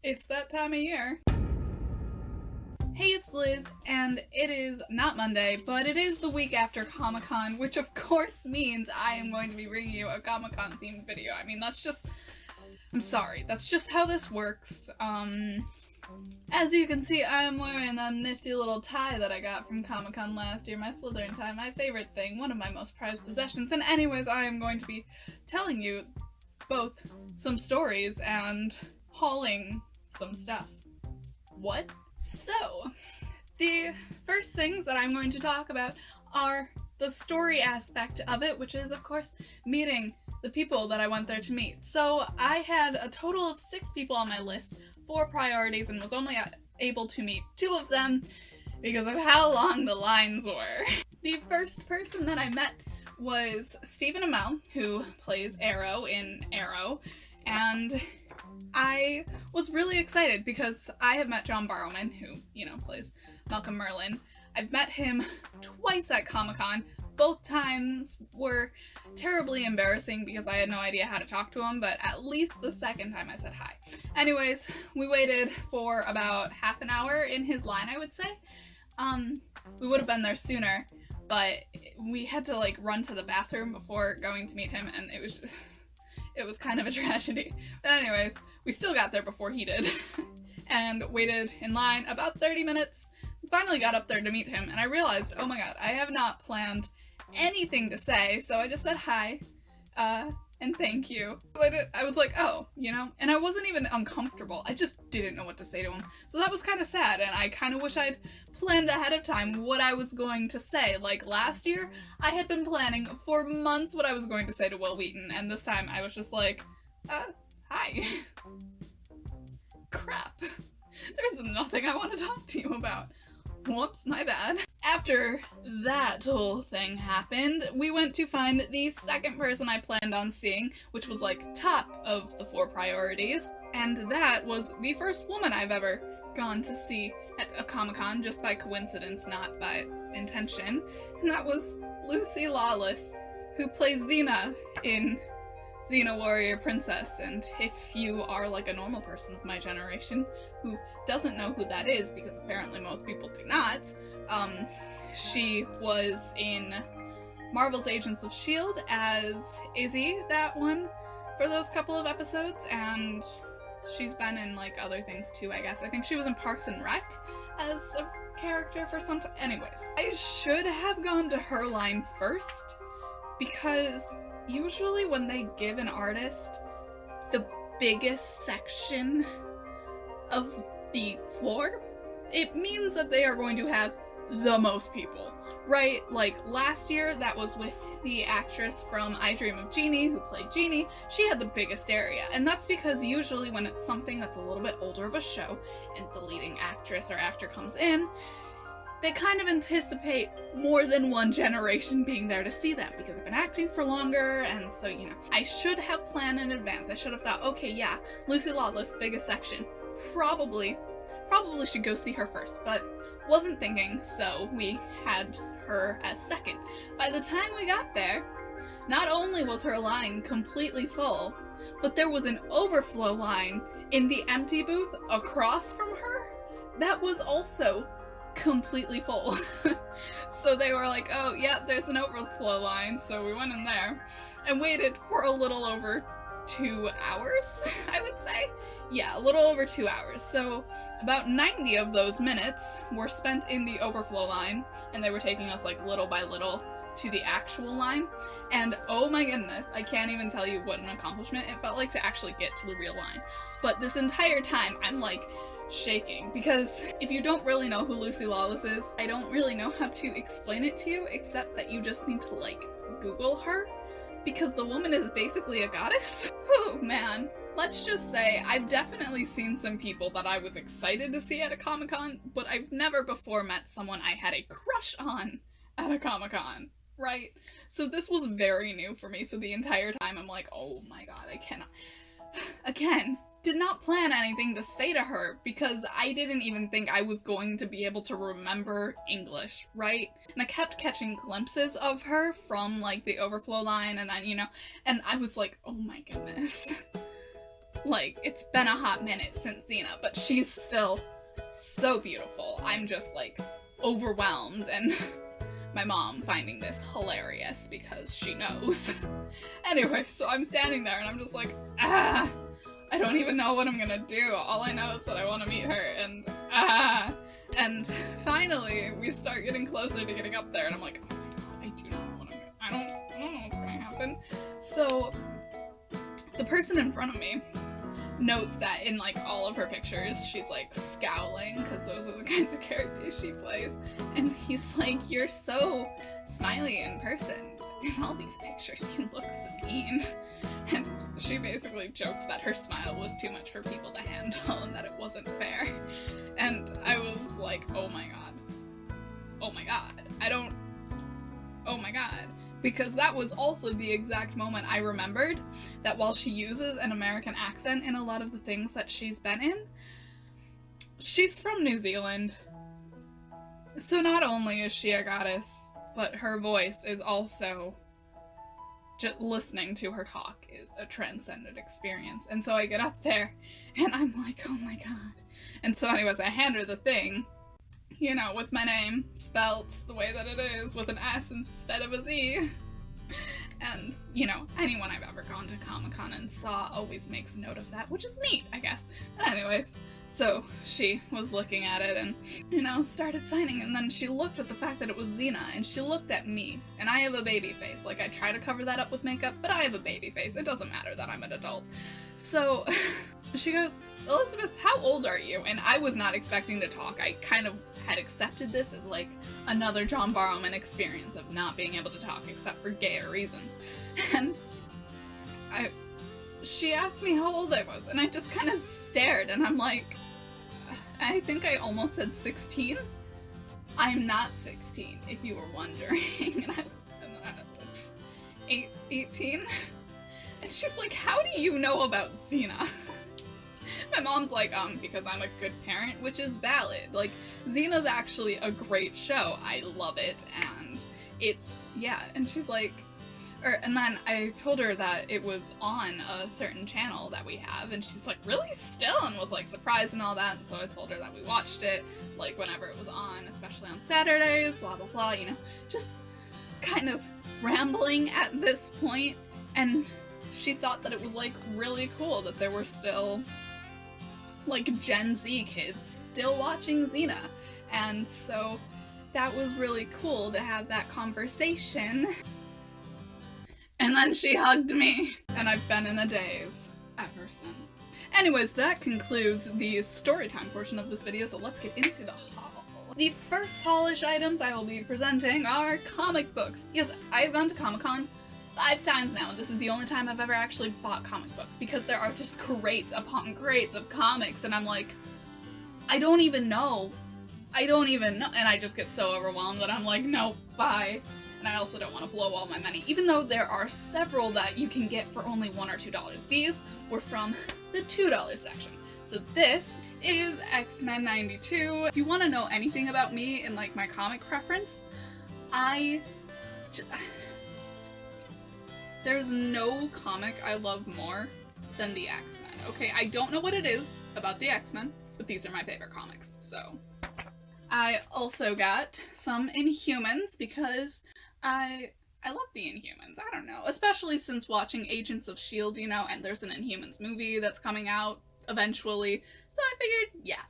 It's that time of year. Hey, it's Liz, and it is not Monday, but it is the week after Comic-Con, which of course means I am going to be bringing you a Comic-Con themed video. I mean, I'm sorry, that's just how this works. As you can see, I am wearing that nifty little tie that I got from Comic-Con last year, my Slytherin tie, my favorite thing, one of my most prized possessions, and anyways, I am going to be telling you both some stories and hauling some stuff. What? So, the first things that I'm going to talk about are the story aspect of it, which is, of course, meeting the people that I went there to meet. So, I had a total of 6 people on my list, 4 priorities, and was only able to meet 2 of them because of how long the lines were. The first person that I met was Stephen Amell, who plays Arrow in Arrow, and I was really excited because I have met John Barrowman, who, plays Malcolm Merlin. I've met him twice at Comic-Con. Both times were terribly embarrassing because I had no idea how to talk to him, but at least the second time I said hi. Anyways, we waited for about half an hour in his line, I would say. We would have been there sooner, but we had to, run to the bathroom before going to meet him, and it was kind of a tragedy. But anyways, we still got there before he did, and waited in line about 30 minutes, finally got up there to meet him, and I realized, oh my god, I have not planned anything to say, so I just said hi, and thank you. I was like, oh, and I wasn't even uncomfortable, I just didn't know what to say to him. So that was kind of sad, and I kind of wish I'd planned ahead of time what I was going to say. Like last year, I had been planning for months what I was going to say to Will Wheaton, and this time I was just like, hi. Crap. There's nothing I want to talk to you about. Whoops, my bad. After that whole thing happened, we went to find the second person I planned on seeing, which was top of the 4 priorities, and that was the first woman I've ever gone to see at a Comic-Con, just by coincidence, not by intention, and that was Lucy Lawless, who plays Xena in Xena Warrior Princess. And if you are a normal person of my generation who doesn't know who that is, because apparently most people do not, she was in Marvel's Agents of S.H.I.E.L.D. as Izzy, that one, for those couple of episodes, and she's been in other things too, I guess. I think she was in Parks and Rec as a character for some time. Anyways, I should have gone to her line first, because usually when they give an artist the biggest section of the floor, it means that they are going to have the most people, right? Last year, that was with the actress from I Dream of Jeannie, who played Jeannie. She had the biggest area, and that's because usually when it's something that's a little bit older of a show, and the leading actress or actor comes in, they kind of anticipate more than one generation being there to see them because they've been acting for longer, and so, I should have planned in advance. I should have thought, okay, yeah, Lucy Lawless, biggest section. Probably should go see her first, but wasn't thinking, so we had her as second. By the time we got there, not only was her line completely full, but there was an overflow line in the empty booth across from her that was also completely full. So they were like, oh yeah, there's an overflow line, so we went in there and waited for a little over 2 hours, I would say. Yeah, a little over 2 hours. So about 90 of those minutes were spent in the overflow line, and they were taking us little by little to the actual line. And oh my goodness, I can't even tell you what an accomplishment it felt like to actually get to the real line. But this entire time, I'm shaking, because if you don't really know who Lucy Lawless is, I don't really know how to explain it to you, except that you just need to Google her, because the woman is basically a goddess. Oh man. Let's just say I've definitely seen some people that I was excited to see at a Comic-Con, but I've never before met someone I had a crush on at a Comic-Con, right? So this was very new for me, so the entire time I'm like, oh my god, I cannot. Again, did not plan anything to say to her because I didn't even think I was going to be able to remember English, right? And I kept catching glimpses of her from the overflow line, and then, and I was like, oh my goodness. Like, it's been a hot minute since Xena, but she's still so beautiful. I'm just, like, overwhelmed, and my mom finding this hilarious because she knows. Anyway, so I'm standing there and I'm just like, I don't even know what I'm gonna do. All I know is that I want to meet her, and and finally we start getting closer to getting up there, and I'm like, oh my god, I do not know what I don't know what's gonna happen. So the person in front of me notes that in, like, all of her pictures, she's, like, scowling, because those are the kinds of characters she plays, and he's like, you're so smiley in person. In all these pictures, you look so mean. And she basically joked that her smile was too much for people to handle, and that it wasn't fair. And I was like, oh my god. Oh my god. Oh my god. Because that was also the exact moment I remembered that while she uses an American accent in a lot of the things that she's been in, she's from New Zealand. So not only is she a goddess, but her voice is also, just listening to her talk is a transcendent experience. And so I get up there and I'm like, oh my god. And so anyways, I hand her the thing, you know, with my name spelt the way that it is, with an S instead of a Z. And, you know, anyone I've ever gone to Comic-Con and saw always makes note of that, which is neat, I guess. But anyways, so she was looking at it and, you know, started signing, and then she looked at the fact that it was Xena, and she looked at me, and I have a baby face. Like, I try to cover that up with makeup, but I have a baby face. It doesn't matter that I'm an adult. So she goes, Elizabeth, how old are you? And I was not expecting to talk. I kind of had accepted this as, like, another John Barrowman experience of not being able to talk except for gayer reasons. And she asked me how old I was, and I just kind of stared, and I'm like, I think I almost said 16? I'm not 16, if you were wondering. And 18? And she's like, how do you know about Xena? My mom's like, because I'm a good parent, which is valid. Like, Xena's actually a great show. I love it, and it's, yeah, and she's like, and then I told her that it was on a certain channel that we have, and she's like, really, still? And was, like, surprised and all that, and so I told her that we watched it, like, whenever it was on, especially on Saturdays, blah, blah, blah, you know, just kind of rambling at this point, and she thought that it was, like, really cool that there were still, like, Gen Z kids still watching Xena, and so that was really cool to have that conversation. And then she hugged me, and I've been in a daze ever since. Anyways, that concludes the storytime portion of this video, so let's get into the haul. The first haul-ish items I will be presenting are comic books, because I've gone to Comic-Con 5 times now, and this is the only time I've ever actually bought comic books, because there are just crates upon crates of comics, and I'm like, I don't even know, and I just get so overwhelmed that I'm like, no, bye. And I also don't want to blow all my money, even though there are several that you can get for only $1 or $2. These were from the $2 section. So this is X-Men 92. If you want to know anything about me and, like, my comic preference, there's no comic I love more than the X-Men. Okay, I don't know what it is about the X-Men, but these are my favorite comics, so. I also got some Inhumans because I love the Inhumans, I don't know, especially since watching Agents of S.H.I.E.L.D., you know, and there's an Inhumans movie that's coming out eventually, so I figured, yeah,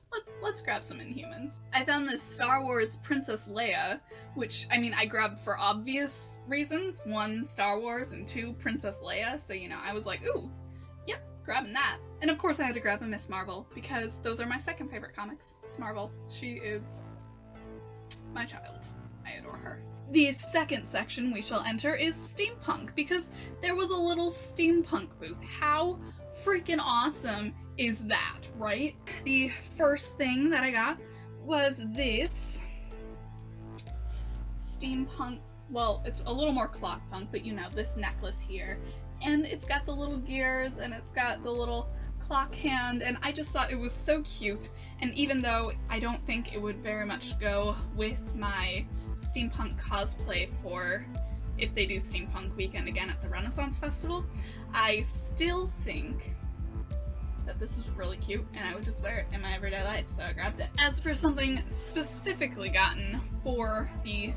let's grab some Inhumans. I found this Star Wars Princess Leia, which, I mean, I grabbed for obvious reasons. 1, Star Wars, and 2, Princess Leia, so, you know, I was like, ooh, yep, grabbing that. And of course I had to grab a Miss Marvel, because those are my second favorite comics. Miss Marvel, she is my child. I adore her. The second section we shall enter is steampunk, because there was a little steampunk booth. How freaking awesome is that, right? The first thing that I got was this steampunk, well, it's a little more clock punk, but you know, this necklace here. And it's got the little gears, and it's got the little clock hand, and I just thought it was so cute. And even though I don't think it would very much go with my steampunk cosplay for if they do Steampunk Weekend again at the Renaissance Festival, I still think that this is really cute and I would just wear it in my everyday life, so I grabbed it. As for something specifically gotten for the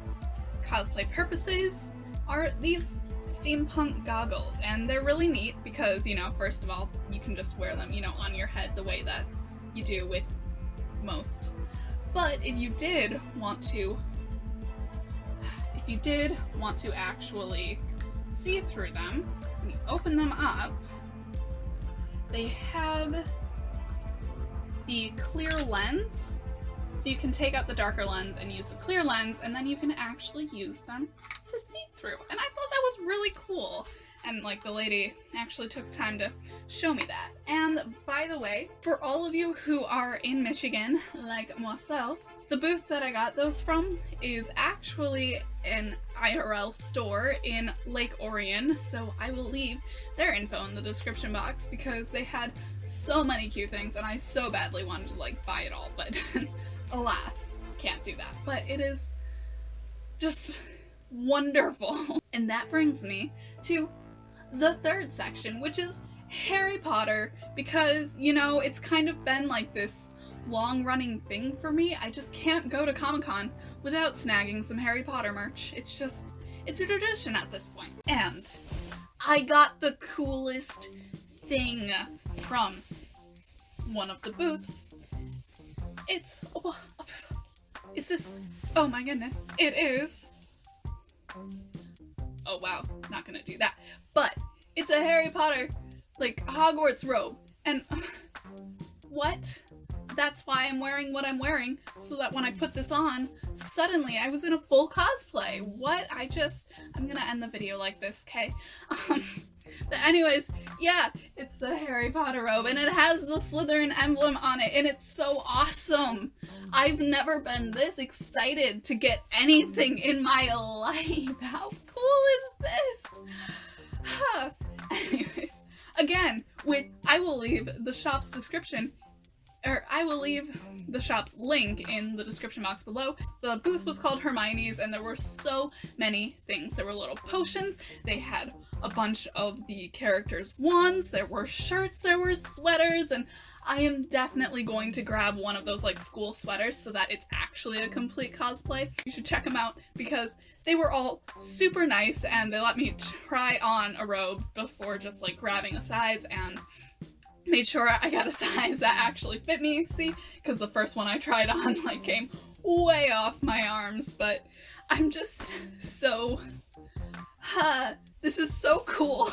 cosplay purposes are these steampunk goggles, and they're really neat because, you know, first of all, you can just wear them, you know, on your head the way that you do with most. But if you did want to actually see through them, when you open them up, they have the clear lens, so you can take out the darker lens and use the clear lens, and then you can actually use them to see through. And I thought that was really cool. And like the lady actually took time to show me that. And by the way, for all of you who are in Michigan, like myself, the booth that I got those from is actually an IRL store in Lake Orion, so I will leave their info in the description box because they had so many cute things and I so badly wanted to like buy it all, but alas, can't do that. But it is just wonderful. And that brings me to the third section, which is Harry Potter, because, you know, it's kind of been like this long-running thing for me. I just can't go to ComicCon without snagging some Harry Potter merch. It's a tradition at this point. And I got the coolest thing from one of the booths. Oh my goodness, it is. Oh wow, not gonna do that. But it's a Harry Potter, like, Hogwarts robe. And what? That's why I'm wearing what I'm wearing, so that when I put this on, suddenly I was in a full cosplay. What? I'm gonna end the video like this, okay? But anyways, yeah, it's a Harry Potter robe, and it has the Slytherin emblem on it, and it's so awesome! I've never been this excited to get anything in my life! How cool is this? Anyways, again, I will leave the shop's description, or I will leave the shop's link in the description box below. The booth was called Hermione's, and there were so many things. There were little potions, they had a bunch of the characters' wands, there were shirts, there were sweaters, and I am definitely going to grab one of those like school sweaters so that it's actually a complete cosplay. You should check them out because they were all super nice, and they let me try on a robe before just like grabbing a size, and made sure I got a size that actually fit me, see? Because the first one I tried on like came way off my arms, but I'm just so, this is so cool.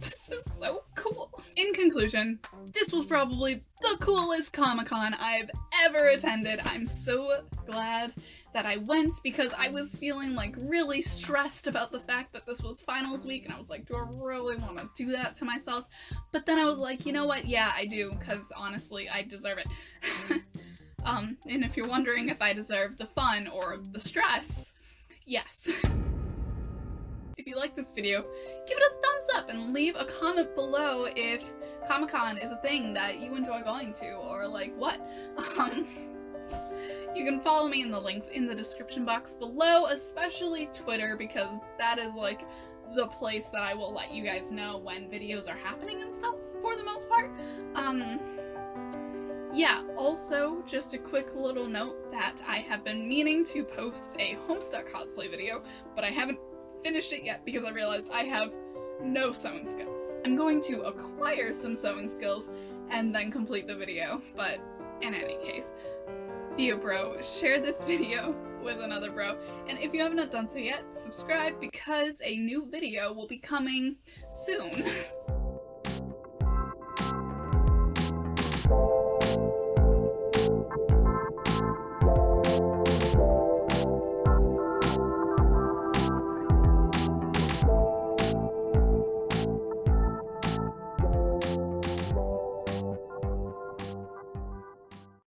This is so cool. In conclusion, this was probably the coolest Comic-Con I've ever attended. I'm so glad that I went because I was feeling like really stressed about the fact that this was finals week, and I was like, do I really want to do that to myself? But then I was like, you know what? Yeah, I do, because honestly, I deserve it. And if you're wondering if I deserve the fun or the stress, yes. If you like this video, give it a thumbs up and leave a comment below if Comic-Con is a thing that you enjoy going to, or like what. You can follow me in the links in the description box below, especially Twitter, because that is like the place that I will let you guys know when videos are happening and stuff for the most part. Yeah, also, just a quick little note that I have been meaning to post a Homestuck cosplay video, but I haven't finished it yet because I realized I have no sewing skills. I'm going to acquire some sewing skills and then complete the video, but in any case, be a bro, share this video with another bro, and if you have not done so yet, subscribe because a new video will be coming soon.